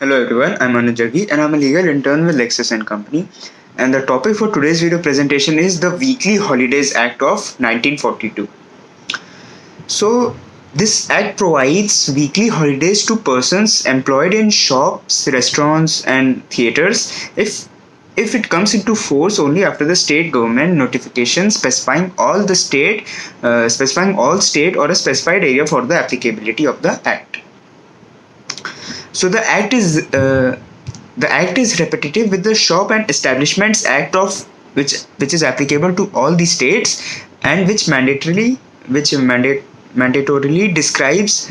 Hello everyone, I'm Anuj Jaggi and I'm a legal intern with Lexis and Company. And the topic for today's video presentation is the Weekly Holidays Act of 1942. So, this act provides weekly holidays to persons employed in shops, restaurants, and theaters if it comes into force only after the state government notification specifying all state or a specified area for the applicability of the act. So the act is repetitive with the Shop and Establishments Act of which is applicable to all the states and which mandatorily describes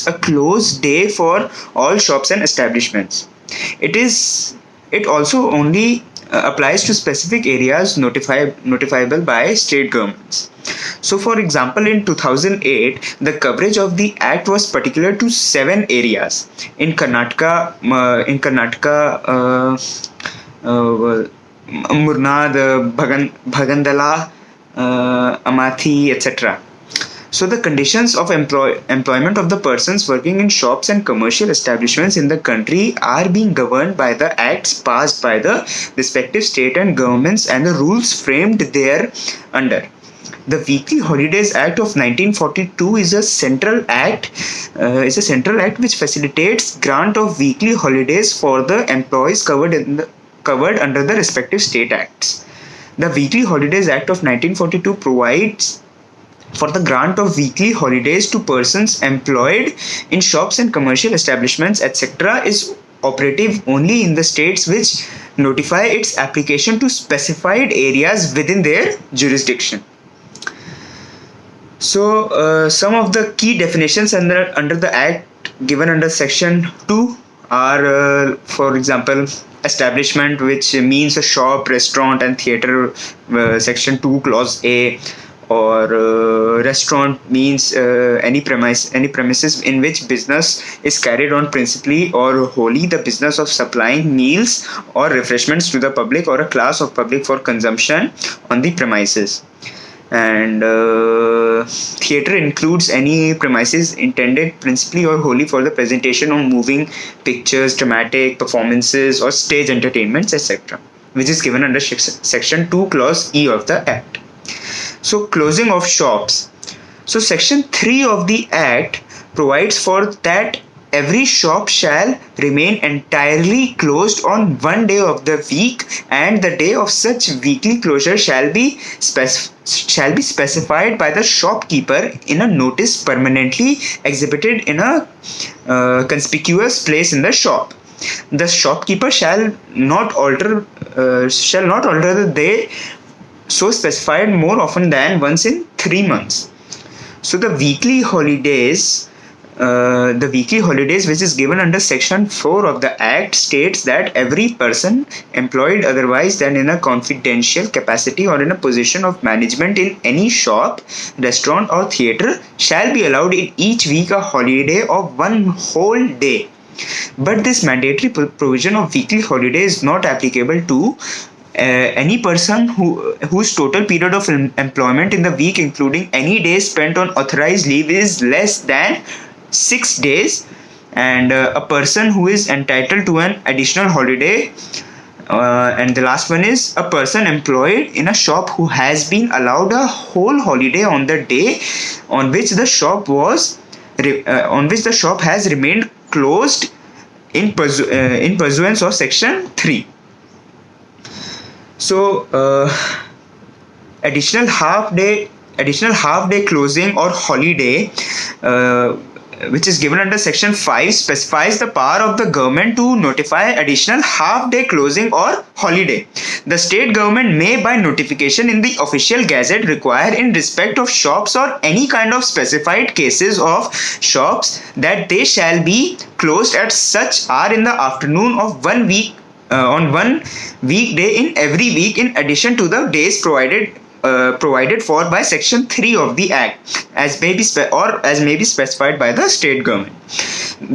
a closed day for all shops and establishments. It also only applies to specific areas notifiable by state governments. So, for example, in 2008, the coverage of the act was particular to 7 areas in Karnataka, Murnad, Bhagandala, Amathi, etc. So the conditions of employment of the persons working in shops and commercial establishments in the country are being governed by the acts passed by the respective state and governments and the rules framed there under. The Weekly Holidays Act of 1942 is a central act which facilitates grant of weekly holidays for the employees covered under the respective state acts. The Weekly Holidays Act of 1942 provides for the grant of weekly holidays to persons employed in shops and commercial establishments, etc. is operative only in the states which notify its application to specified areas within their jurisdiction. So, some of the key definitions under the Act given under Section 2 are, for example, establishment, which means a shop, restaurant, and theatre, Section 2, Clause A, or restaurant means any premises in which business is carried on principally or wholly the business of supplying meals or refreshments to the public or a class of public for consumption on the premises. And theatre includes any premises intended principally or wholly for the presentation of moving pictures, dramatic performances, or stage entertainments, etc., which is given under Section 2, Clause E of the Act. So, closing of shops. So, Section 3 of the Act provides for that every shop shall remain entirely closed on one day of the week, and the day of such weekly closure shall be specified by the shopkeeper in a notice permanently exhibited in a conspicuous place in the shop. The shopkeeper shall not alter the day so specified more often than once in 3 months. So the weekly holidays, which is given under Section 4 of the Act, states that every person employed otherwise than in a confidential capacity or in a position of management in any shop, restaurant, or theatre shall be allowed in each week a holiday of one whole day. But this mandatory provision of weekly holiday is not applicable to any person whose total period of employment in the week, including any days spent on authorized leave, is less than 6 days, and a person who is entitled to an additional holiday, and the last one is a person employed in a shop who has been allowed a whole holiday on the day on which the shop has remained closed in pursuance of Section 3. So, additional half day closing or holiday, which is given under Section 5, specifies the power of the government to notify additional half day closing or holiday. The state government may, by notification in the official gazette, require in respect of shops or any kind of specified cases of shops that they shall be closed at such hour in the afternoon of one week on one weekday in every week, in addition to the days provided for by Section 3 of the Act, as may be specified by the state government.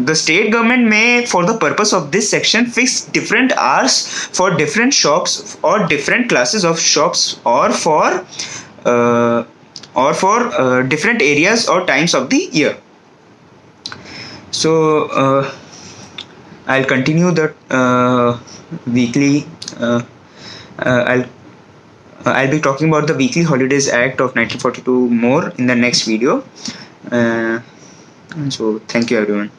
The state government may, for the purpose of this section, fix different hours for different shops or different classes of shops, or for different areas or times of the year. So I'll continue the weekly. I'll be talking about the Weekly Holidays Act of 1942 more in the next video. So thank you everyone.